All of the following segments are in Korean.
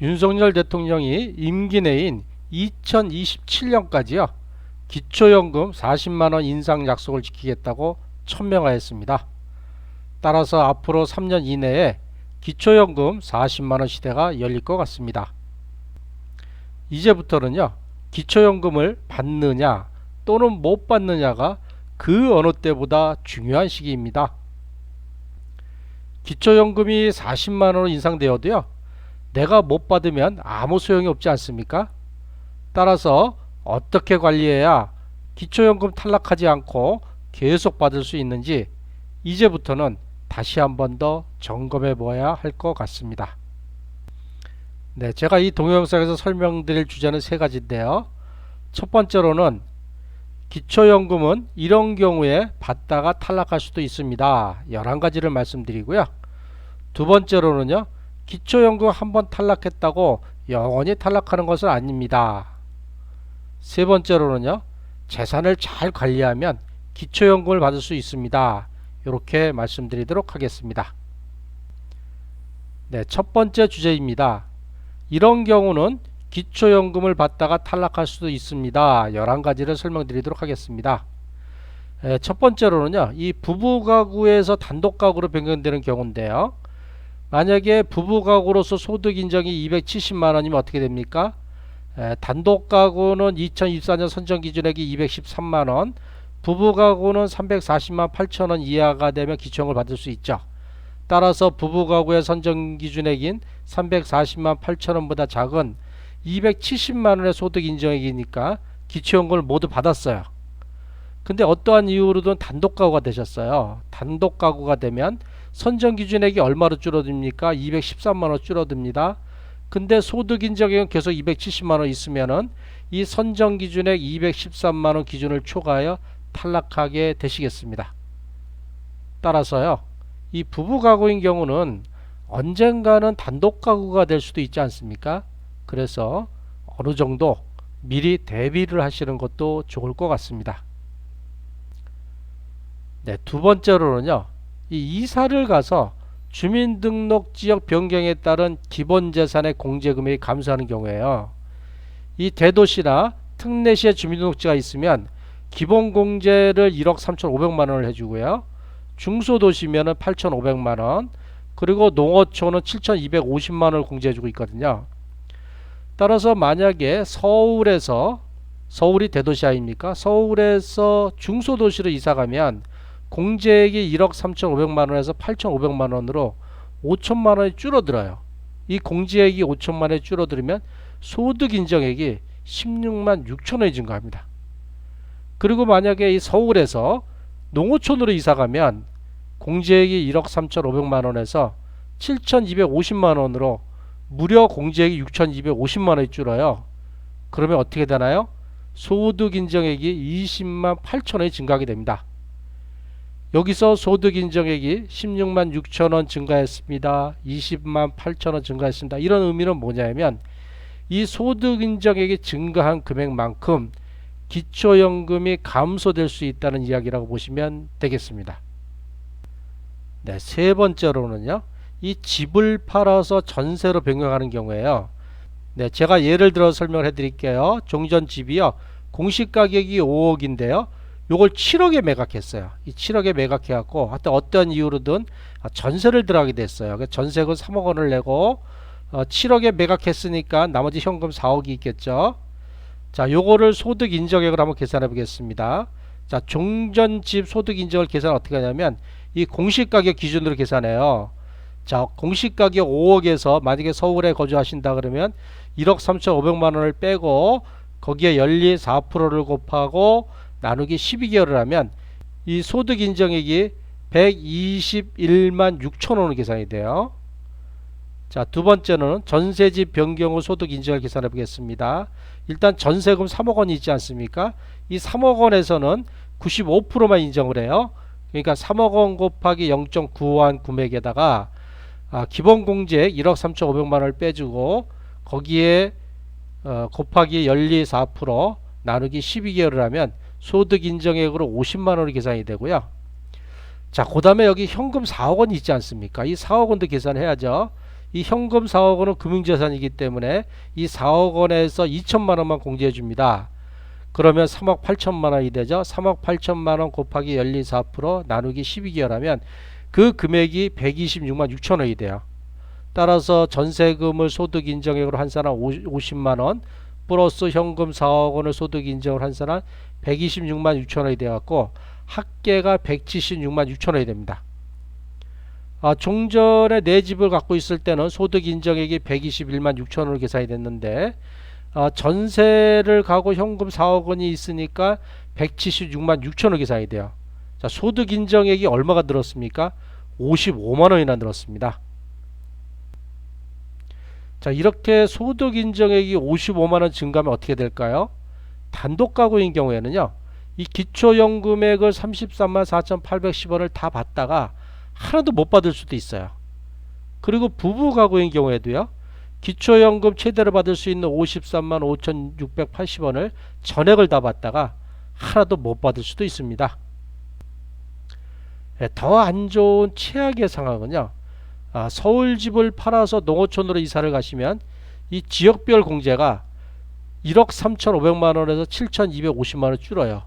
윤석열 대통령이 임기 내인 2027년까지요. 기초연금 40만원 인상 약속을 지키겠다고 천명하였습니다. 따라서 앞으로 3년 이내에 기초연금 40만원 시대가 열릴 것 같습니다. 이제부터는요. 기초연금을 받느냐 또는 못 받느냐가 그 어느 때보다 중요한 시기입니다. 기초연금이 40만원으로 인상되어도요. 내가 못 받으면 아무 소용이 없지 않습니까? 따라서 어떻게 관리해야 기초연금 탈락하지 않고 계속 받을 수 있는지 이제부터는 다시 한 번 더 점검해 보아야 할 것 같습니다. 네, 제가 이 동영상에서 설명드릴 주제는 세 가지인데요. 첫 번째로는 기초연금은 이런 경우에 받다가 탈락할 수도 있습니다. 11가지를 말씀드리고요. 두 번째로는요. 기초연금 한번 탈락했다고 영원히 탈락하는 것은 아닙니다. 세 번째로는요. 재산을 잘 관리하면 기초연금을 받을 수 있습니다. 이렇게 말씀드리도록 하겠습니다. 네, 첫 번째 주제입니다. 이런 경우는 기초연금을 받다가 탈락할 수도 있습니다. 11가지를 설명드리도록 하겠습니다. 첫 번째로는요. 이 부부가구에서 단독가구로 변경되는 경우인데요. 만약에 부부가구로서 소득 인정이 270만원이면 어떻게 됩니까? 단독가구는 2024년 선정기준액이 213만원, 부부가구는 340만 8천원 이하가 되면 기초연금을 받을 수 있죠. 따라서 부부가구의 선정기준액인 340만 8천원보다 작은 270만원의 소득 인정액이니까 기초연금을 모두 받았어요. 근데 어떠한 이유로든 단독가구가 되셨어요. 단독가구가 되면 선정기준액이 얼마로 줄어듭니까? 213만원 줄어듭니다. 근데 소득 인정액은 계속 270만원 있으면은 이 선정기준액 213만원 기준을 초과하여 탈락하게 되시겠습니다. 따라서요. 이 부부가구인 경우는 언젠가는 단독가구가 될 수도 있지 않습니까? 그래서 어느 정도 미리 대비를 하시는 것도 좋을 것 같습니다. 네, 두 번째로는요. 이 이사를 가서 주민등록지역 변경에 따른 기본재산의 공제금액이 감소하는 경우에요. 이 대도시나 특례시의 주민등록지가 있으면 기본공제를 1억 3,500만원을 해주고요. 중소도시면은 8,500만원, 그리고 농어촌은 7,250만원을 공제해주고 있거든요. 따라서 만약에 서울이 대도시 아닙니까? 서울에서 중소도시로 이사가면 공제액이 1억 3,500만원에서 8,500만원으로 5천만원이 줄어들어요. 이 공제액이 5천만원이 줄어들면 소득 인정액이 16만 6천원이 증가합니다. 그리고 만약에 이 서울에서 농어촌으로 이사가면 공제액이 1억 3,500만원에서 7,250만원으로 무려 공제액이 6,250만원이 줄어요. 그러면 어떻게 되나요? 소득 인정액이 20만 8천원이 증가하게 됩니다. 여기서 소득 인정액이 16만 6천원 증가했습니다. 20만 8천원 증가했습니다. 이런 의미는 뭐냐면 이 소득 인정액이 증가한 금액만큼 기초연금이 감소될 수 있다는 이야기라고 보시면 되겠습니다. 네, 세 번째로는요. 이 집을 팔아서 전세로 변경하는 경우에요. 네, 제가 예를 들어 설명을 해드릴게요. 종전집이요. 공시가격이 5억인데요. 요걸 7억에 매각했어요. 이 7억에 매각해갖고 하여튼 어떤 이유로든 전세를 들어가게 됐어요. 전세금 3억 원을 내고 7억에 매각했으니까 나머지 현금 4억이 있겠죠. 자, 요거를 소득 인정액을 한번 계산해 보겠습니다. 자, 종전집 소득 인정을 계산 어떻게 하냐면 이 공시가격 기준으로 계산해요. 자, 공시가격 5억에서 만약에 서울에 거주하신다 그러면 1억 3,500만 원을 빼고 거기에 연리 4%를 곱하고 나누기 12개월을 하면 이 소득 인정액이 121만 6천 원으로 계산이 돼요. 자, 두 번째는 전세집 변경 후 소득 인정을 계산해 보겠습니다. 일단 전세금 3억 원이 있지 않습니까? 이 3억 원에서는 95%만 인정을 해요. 그러니까 3억 원 곱하기 0.95한 금액에다가 기본공제액 1억 3,500만 원을 빼주고 거기에 곱하기 연리 4% 나누기 12개월을 하면 소득 인정액으로 50만 원이 계산이 되고요. 자, 그 다음에 여기 현금 4억 원이 있지 않습니까? 이 4억 원도 계산해야죠. 이 현금 4억 원은 금융재산이기 때문에 이 4억 원에서 2천만 원만 공제해 줍니다. 그러면 3억 8천만 원이 되죠. 3억 8천만 원 곱하기 연리 4% 나누기 12개월 하면 그 금액이 126만 6천 원이 돼요. 따라서 전세금을 소득 인정액으로 한 사람 50만 원 플러스 현금 4억 원을 소득 인정을 한 사람 126만 6천 원이 돼갖고 합계가 176만 6천 원이 됩니다. 종전에 내 집을 갖고 있을 때는 소득 인정액이 121만 6천 원을 계산이 됐는데 전세를 가고 현금 4억 원이 있으니까 176만 6천 원 계산이 돼요. 자, 소득 인정액이 얼마가 늘었습니까? 55만 원이나 늘었습니다. 자, 이렇게 소득 인정액이 55만 원 증가하면 어떻게 될까요? 단독 가구인 경우에는요, 이 기초연금액을 33만 4,810원을 다 받다가 하나도 못 받을 수도 있어요. 그리고 부부 가구인 경우에도요, 기초연금 최대로 받을 수 있는 53만 5,680원을 전액을 다 받다가 하나도 못 받을 수도 있습니다. 더 안 좋은 최악의 상황은요, 서울 집을 팔아서 농어촌으로 이사를 가시면 이 지역별 공제가 1억 3,500만 원에서 7,250만 원 줄어요.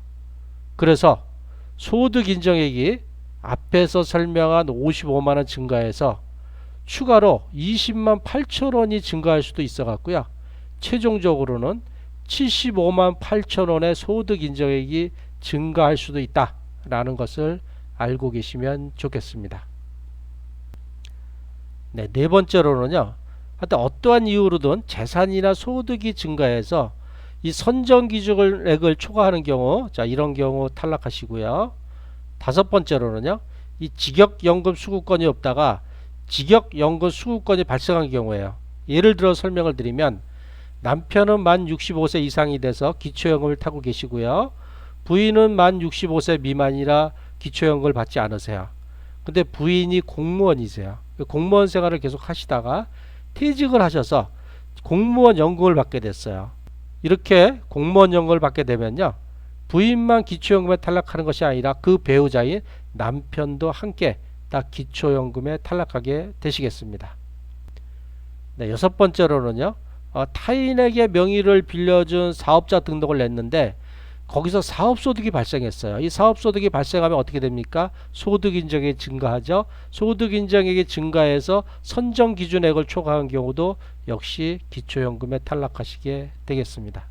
그래서 소득 인정액이 앞에서 설명한 55만 원 증가해서 추가로 20만 8천 원이 증가할 수도 있어 갖고요. 최종적으로는 75만 8천 원의 소득 인정액이 증가할 수도 있다라는 것을 알고 계시면 좋겠습니다. 네 번째로는요. 하여튼 어떠한 이유로든 재산이나 소득이 증가해서 이 선정 기준액을 초과하는 경우, 자, 이런 경우 탈락하시고요. 다섯 번째로는요. 이 직역연금 수급권이 없다가 직역연금 수급권이 발생한 경우에요. 예를 들어 설명을 드리면 남편은 만 65세 이상이 돼서 기초연금을 타고 계시고요. 부인은 만 65세 미만이라 기초연금을 받지 않으세요. 근데 부인이 공무원이세요. 공무원 생활을 계속 하시다가 퇴직을 하셔서 공무원 연금을 받게 됐어요. 이렇게 공무원 연금을 받게 되면요, 부인만 기초연금에 탈락하는 것이 아니라 그 배우자인 남편도 함께 다 기초연금에 탈락하게 되시겠습니다. 네, 여섯 번째로는요, 타인에게 명의를 빌려준 사업자 등록을 냈는데 거기서 사업소득이 발생했어요. 이 사업소득이 발생하면 어떻게 됩니까? 소득인정액이 증가하죠. 소득인정액이 증가해서 선정기준액을 초과한 경우도 역시 기초연금에 탈락하시게 되겠습니다.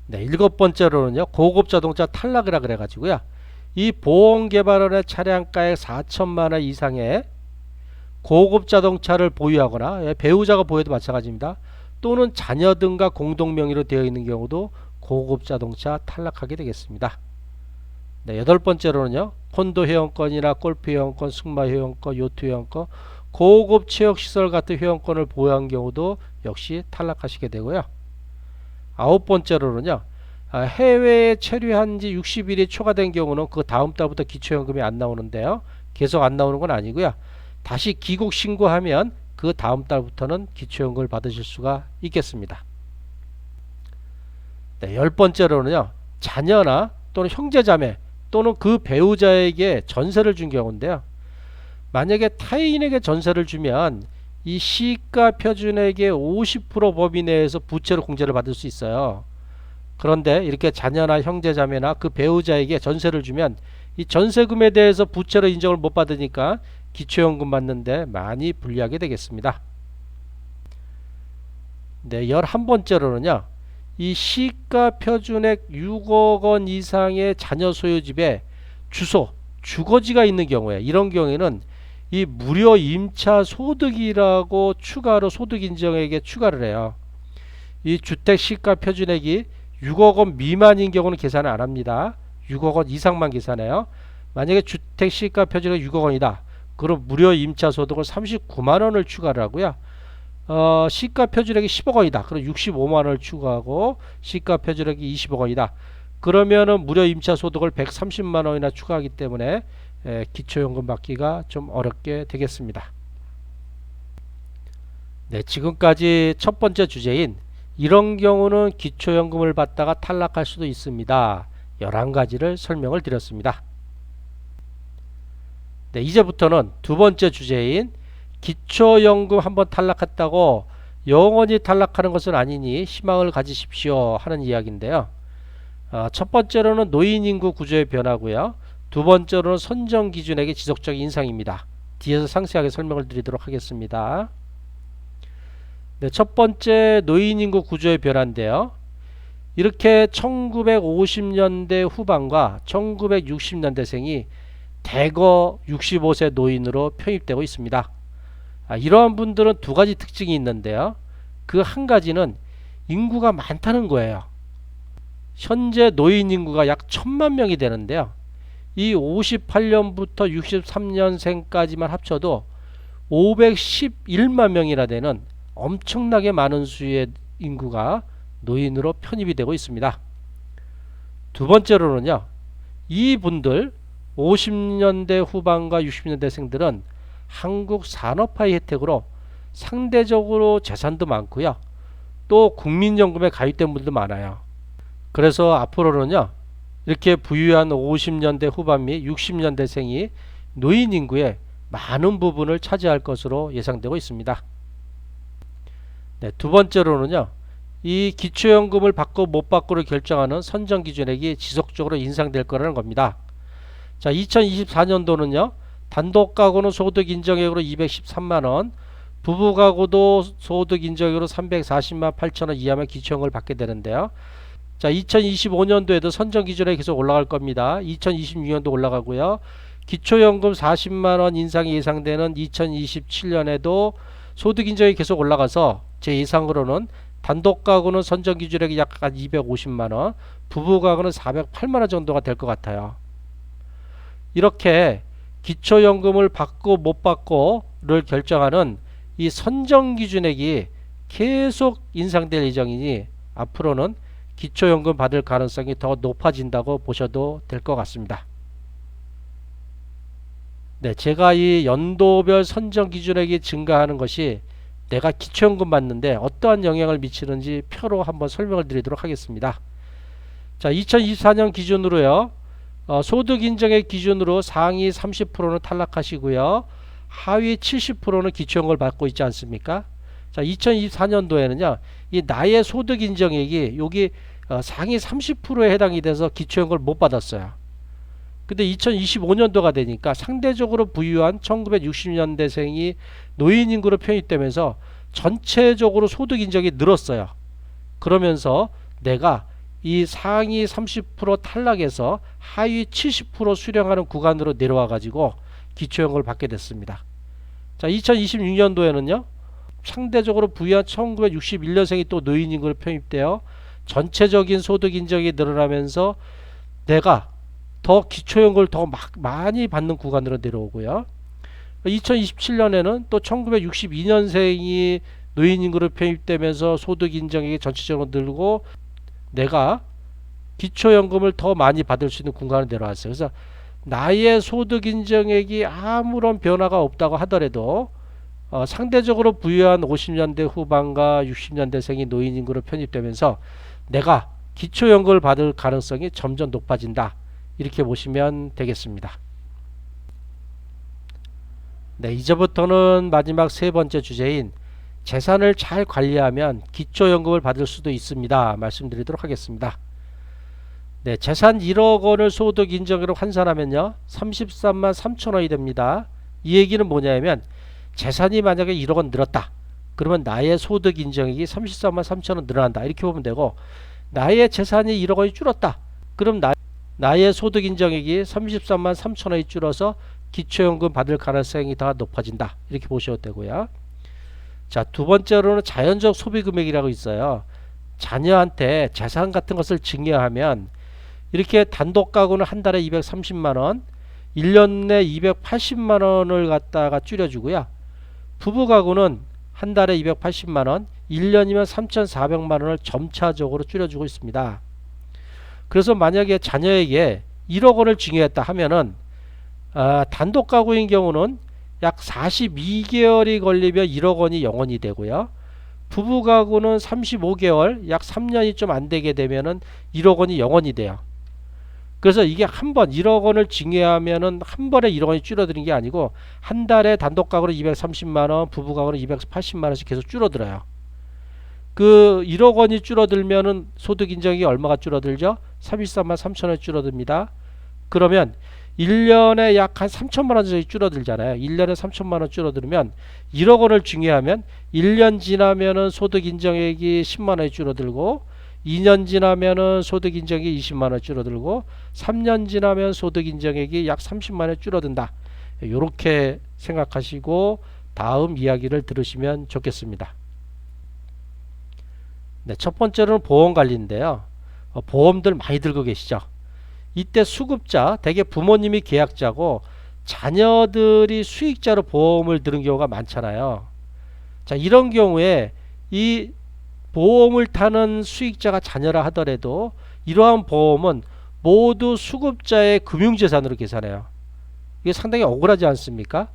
네, 일곱 번째로는요, 고급자동차 탈락이라 그래가지고요, 이 보험개발원의 차량가액 4천만 원 이상의 고급자동차를 보유하거나 배우자가 보유해도 마찬가지입니다. 또는 자녀 등과 공동명의로 되어 있는 경우도 고급자동차 탈락하게 되겠습니다. 네, 여덟 번째로는요, 콘도 회원권이나 골프 회원권, 승마 회원권, 요트 회원권, 고급 체육시설 같은 회원권을 보유한 경우도 역시 탈락하시게 되고요. 아홉 번째로는요, 해외에 체류한 지 60일이 초과된 경우는 그 다음 달부터 기초연금이 안 나오는데요. 계속 안 나오는 건 아니고요. 다시 귀국 신고하면 그 다음 달부터는 기초연금을 받으실 수가 있겠습니다. 네, 열 번째로는요, 자녀나 또는 형제자매 또는 그 배우자에게 전세를 준 경우인데요. 만약에 타인에게 전세를 주면 이 시가 표준액의 50% 범위 내에서 부채로 공제를 받을 수 있어요. 그런데 이렇게 자녀나 형제자매나 그 배우자에게 전세를 주면 이 전세금에 대해서 부채로 인정을 못 받으니까 기초연금 받는데 많이 불리하게 되겠습니다. 네, 11번째로는요. 이 시가 표준액 6억 원 이상의 자녀 소유집에 주소, 주거지가 있는 경우에, 이런 경우에는 이 무료 임차 소득이라고 추가로 소득 인정액에 추가를 해요. 이 주택 시가 표준액이 6억 원 미만인 경우는 계산을 안 합니다. 6억 원 이상만 계산해요. 만약에 주택 시가 표준액 6억 원이다. 그럼 무료 임차 소득을 39만 원을 추가를 하고요. 시가 표준액이 10억 원이다. 그럼 65만 원을 추가하고 시가 표준액이 20억 원이다. 그러면은 무료 임차 소득을 130만 원이나 추가하기 때문에 기초연금 받기가 좀 어렵게 되겠습니다. 네, 지금까지 첫 번째 주제인 이런 경우는 기초연금을 받다가 탈락할 수도 있습니다. 11가지를 설명을 드렸습니다. 네, 이제부터는 두 번째 주제인 기초연금 한번 탈락했다고 영원히 탈락하는 것은 아니니 희망을 가지십시오 하는 이야기인데요. 첫 번째로는 노인인구 구조의 변화고요. 두 번째로는 선정기준액의 지속적인 인상입니다. 뒤에서 상세하게 설명을 드리도록 하겠습니다. 네, 첫 번째 노인인구 구조의 변화인데요. 이렇게 1950년대 후반과 1960년대생이 대거 65세 노인으로 편입되고 있습니다. 이러한 분들은 두 가지 특징이 있는데요. 그 한 가지는 인구가 많다는 거예요. 현재 노인 인구가 약 1000만 명이 되는데요. 이 58년부터 63년생까지만 합쳐도 511만 명이나 되는 엄청나게 많은 수의 인구가 노인으로 편입이 되고 있습니다. 두 번째로는요. 이분들 50년대 후반과 60년대생들은 한국 산업화의 혜택으로 상대적으로 재산도 많고요. 또 국민연금에 가입된 분도 많아요. 그래서 앞으로는요. 이렇게 부유한 50년대 후반 및 60년대생이 노인 인구의 많은 부분을 차지할 것으로 예상되고 있습니다. 네, 두 번째로는요. 이 기초연금을 받고 못 받고를 결정하는 선정기준액이 지속적으로 인상될 거라는 겁니다. 자, 2024년도는요. 단독가구는 소득인정액으로 213만원, 부부가구도 소득인정액으로 340만 8천원 이하면 기초연금을 받게 되는데요. 자, 2025년도에도 선정기준액이 계속 올라갈 겁니다. 2026년도 올라가고요. 기초연금 40만원 인상이 예상되는 2027년에도 소득인정액이 계속 올라가서 제 예상으로는 단독가구는 선정기준액이 약 250만원, 부부가구는 408만원 정도가 될 것 같아요. 이렇게 기초연금을 받고 못 받고를 결정하는 이 선정기준액이 계속 인상될 예정이니 앞으로는 기초연금 받을 가능성이 더 높아진다고 보셔도 될 것 같습니다. 네, 제가 이 연도별 선정기준액이 증가하는 것이 내가 기초연금 받는데 어떠한 영향을 미치는지 표로 한번 설명을 드리도록 하겠습니다. 자, 2024년 기준으로요. 소득인정액 기준으로 상위 30%는 탈락하시고요. 하위 70%는 기초연금을 받고 있지 않습니까? 자, 2024년도에는요. 이 나의 소득인정액이 여기 상위 30%에 해당이 돼서 기초연금을 못 받았어요. 근데 2025년도가 되니까 상대적으로 부유한 1960년대생이 노인인구로 편입되면서 전체적으로 소득인정이 늘었어요. 그러면서 내가 이 상위 30% 탈락해서 하위 70% 수령하는 구간으로 내려와 가지고 기초연금을 받게 됐습니다. 자, 2026년도에는요. 상대적으로 부유한 1961년생이 또 노인인구로 편입되어 전체적인 소득인정이 늘어나면서 내가 더 기초연금을 더 많이 받는 구간으로 내려오고요. 2027년에는 또 1962년생이 노인인구로 편입되면서 소득인정액이 전체적으로 늘고 내가 기초연금을 더 많이 받을 수 있는 구간으로 내려왔어요. 그래서 나의 소득인정액이 아무런 변화가 없다고 하더라도 상대적으로 부유한 50년대 후반과 60년대생이 노인인구로 편입되면서 내가 기초연금을 받을 가능성이 점점 높아진다. 이렇게 보시면 되겠습니다. 네, 이제부터는 마지막 세 번째 주제인 재산을 잘 관리하면 기초연금을 받을 수도 있습니다. 말씀드리도록 하겠습니다. 네, 재산 1억 원을 소득인정으로 환산하면요. 33만 3천 원이 됩니다. 이 얘기는 뭐냐면 재산이 만약에 1억 원 늘었다. 그러면 나의 소득인정액이 33만 3천 원 늘어난다. 이렇게 보면 되고 나의 재산이 1억 원이 줄었다. 그럼 나의 소득인정액이 33만 3천 원이 줄어서 기초연금 받을 가능성이 더 높아진다. 이렇게 보셔도 되고요. 자, 두 번째로는 자연적 소비금액이라고 있어요. 자녀한테 재산 같은 것을 증여하면 이렇게 단독가구는 한 달에 230만원, 1년 내 280만원을 갖다가 줄여주고요. 부부가구는 한 달에 280만원, 1년이면 3,400만원을 점차적으로 줄여주고 있습니다. 그래서 만약에 자녀에게 1억 원을 증여했다 하면은 단독가구인 경우는 약 42개월이 걸리면 1억 원이 영원이 되고요. 부부가구는 35개월, 약 3년이 좀 안 되게 되면은 1억 원이 영원이 돼요. 그래서 이게 한 번 1억 원을 증여하면은 한 번에 1억 원이 줄어드는 게 아니고 한 달에 단독 가구로 230만 원, 부부 가구로 280만 원씩 계속 줄어들어요. 그 1억 원이 줄어들면은 소득 인정이 얼마가 줄어들죠? 33만 3천 원이 줄어듭니다. 그러면 1년에 약 한 3천만 원 정도 줄어들잖아요. 1년에 3천만 원 줄어들면 1억 원을 증여하면 1년 지나면은 소득 인정액이 10만 원이 줄어들고 2년 지나면은 소득 인정액이 20만 원 줄어들고 3년 지나면 소득 인정액이 약 30만 원 줄어든다. 이렇게 생각하시고 다음 이야기를 들으시면 좋겠습니다. 네, 첫 번째로는 보험 관리인데요. 보험들 많이 들고 계시죠? 이때 수급자, 대개 부모님이 계약자고 자녀들이 수익자로 보험을 들은 경우가 많잖아요. 자, 이런 경우에 이 보험을 타는 수익자가 자녀라 하더라도 이러한 보험은 모두 수급자의 금융재산으로 계산해요. 이게 상당히 억울하지 않습니까?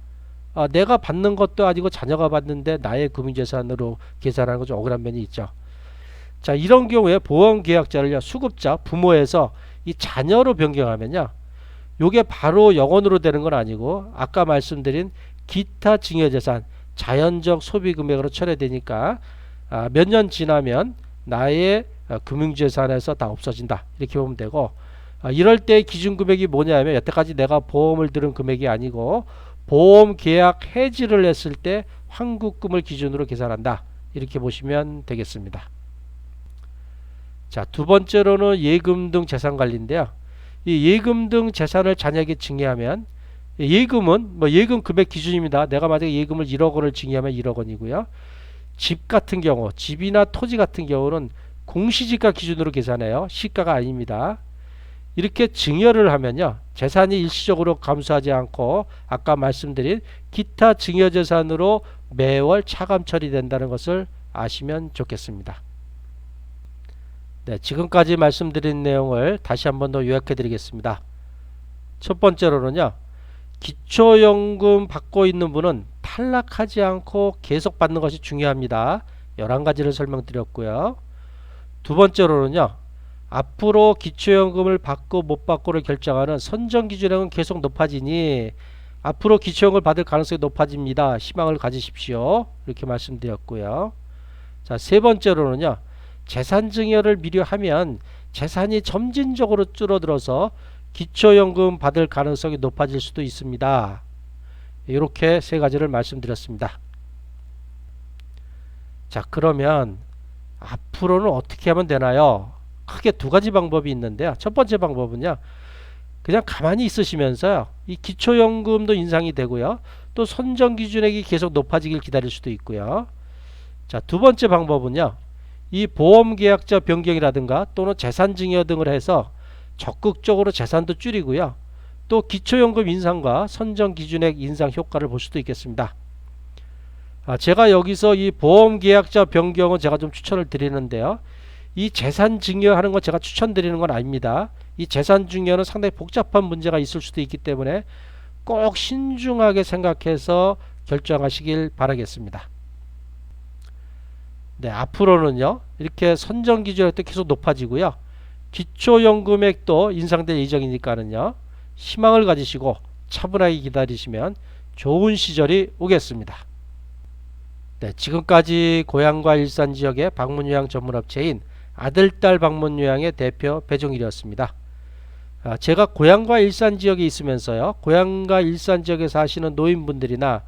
내가 받는 것도 아니고 자녀가 받는데 나의 금융재산으로 계산하는 거 좀 억울한 면이 있죠. 자, 이런 경우에 보험계약자를 수급자, 부모에서 이 자녀로 변경하면요. 요게 바로 영원으로 되는 건 아니고 아까 말씀드린 기타 증여재산, 자연적 소비금액으로 처리되니까 몇 년 지나면 나의 금융재산에서 다 없어진다. 이렇게 보면 되고 이럴 때 기준금액이 뭐냐면 여태까지 내가 보험을 들은 금액이 아니고 보험계약 해지를 했을 때 환급금을 기준으로 계산한다. 이렇게 보시면 되겠습니다. 자, 두 번째로는 예금 등 재산 관리인데요. 이 예금 등 재산을 자녀에게 증여하면 예금은 예금 금액 기준입니다. 내가 만약에 예금을 1억 원을 증여하면 1억 원이고요. 집 같은 경우, 집이나 토지 같은 경우는 공시지가 기준으로 계산해요. 시가가 아닙니다. 이렇게 증여를 하면요. 재산이 일시적으로 감소하지 않고 아까 말씀드린 기타 증여재산으로 매월 차감 처리된다는 것을 아시면 좋겠습니다. 네, 지금까지 말씀드린 내용을 다시 한 번 더 요약해 드리겠습니다. 첫 번째로는요. 기초연금 받고 있는 분은 탈락하지 않고 계속 받는 것이 중요합니다. 11가지를 설명드렸고요. 두 번째로는요. 앞으로 기초연금을 받고 못 받고를 결정하는 선정기준액은 계속 높아지니 앞으로 기초연금을 받을 가능성이 높아집니다. 희망을 가지십시오. 이렇게 말씀드렸고요. 자, 세 번째로는요. 재산 증여를 미리 하면 재산이 점진적으로 줄어들어서 기초연금 받을 가능성이 높아질 수도 있습니다. 이렇게 세 가지를 말씀드렸습니다. 자, 그러면 앞으로는 어떻게 하면 되나요? 크게 두 가지 방법이 있는데요. 첫 번째 방법은요. 그냥 가만히 있으시면서요. 이 기초연금도 인상이 되고요. 또 선정기준액이 계속 높아지길 기다릴 수도 있고요. 자, 두 번째 방법은요. 이 보험계약자 변경이라든가 또는 재산증여 등을 해서 적극적으로 재산도 줄이고요. 또 기초연금 인상과 선정기준액 인상 효과를 볼 수도 있겠습니다. 제가 여기서 이 보험계약자 변경은 제가 좀 추천을 드리는데요. 이 재산증여하는 건 제가 추천드리는 건 아닙니다. 이 재산증여는 상당히 복잡한 문제가 있을 수도 있기 때문에 꼭 신중하게 생각해서 결정하시길 바라겠습니다. 네, 앞으로는요. 이렇게 선정기준액도 계속 높아지고요. 기초연금액도 인상될 예정이니까는요. 희망을 가지시고 차분하게 기다리시면 좋은 시절이 오겠습니다. 네, 지금까지 고향과 일산 지역의 방문요양 전문업체인 아들딸 방문요양의 대표 배종일이었습니다. 제가 고향과 일산 지역에 있으면서요. 고향과 일산 지역에 사시는 노인분들이나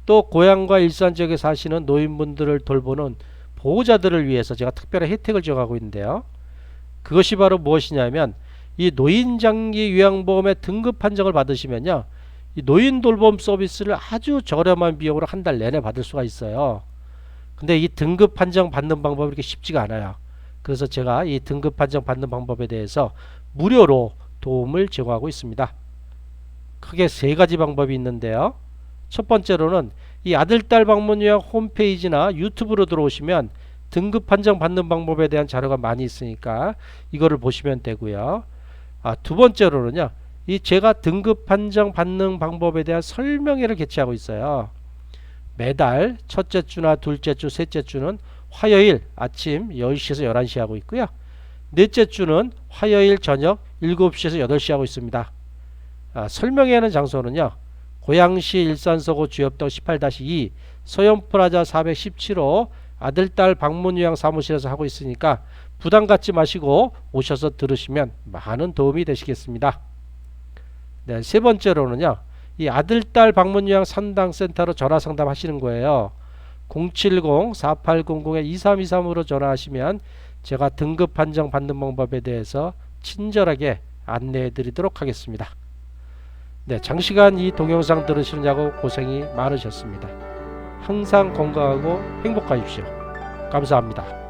또 고향과 일산 지역에 사시는 노인분들을 돌보는 보호자들을 위해서 제가 특별한 혜택을 정하고 있는데요. 그것이 바로 무엇이냐면 이 노인장기 요양보험의 등급 판정을 받으시면요. 이 노인 돌봄 서비스를 아주 저렴한 비용으로 한 달 내내 받을 수가 있어요. 근데 이 등급 판정 받는 방법이 이렇게 쉽지가 않아요. 그래서 제가 이 등급 판정 받는 방법에 대해서 무료로 도움을 제공하고 있습니다. 크게 세 가지 방법이 있는데요. 첫 번째로는 이 아들딸 방문요양 홈페이지나 유튜브로 들어오시면 등급 판정 받는 방법에 대한 자료가 많이 있으니까 이거를 보시면 되고요. 두 번째로는요. 이 제가 등급 판정 받는 방법에 대한 설명회를 개최하고 있어요. 매달 첫째 주나 둘째 주, 셋째 주는 화요일 아침 10시에서 11시 하고 있고요. 넷째 주는 화요일 저녁 7시에서 8시 하고 있습니다. 설명해야 하는 장소는요. 고양시 일산서구 주엽동 18-2 서현프라자 417호 아들딸 방문요양 사무실에서 하고 있으니까 부담 갖지 마시고 오셔서 들으시면 많은 도움이 되시겠습니다. 네, 세 번째로는요. 이 아들딸 방문요양 상담센터로 전화 상담하시는 거예요. 070-4800-2323으로 전화하시면 제가 등급 판정 받는 방법에 대해서 친절하게 안내해 드리도록 하겠습니다. 네, 장시간 이 동영상 들으시느냐고 고생이 많으셨습니다. 항상 건강하고 행복하십시오. 감사합니다.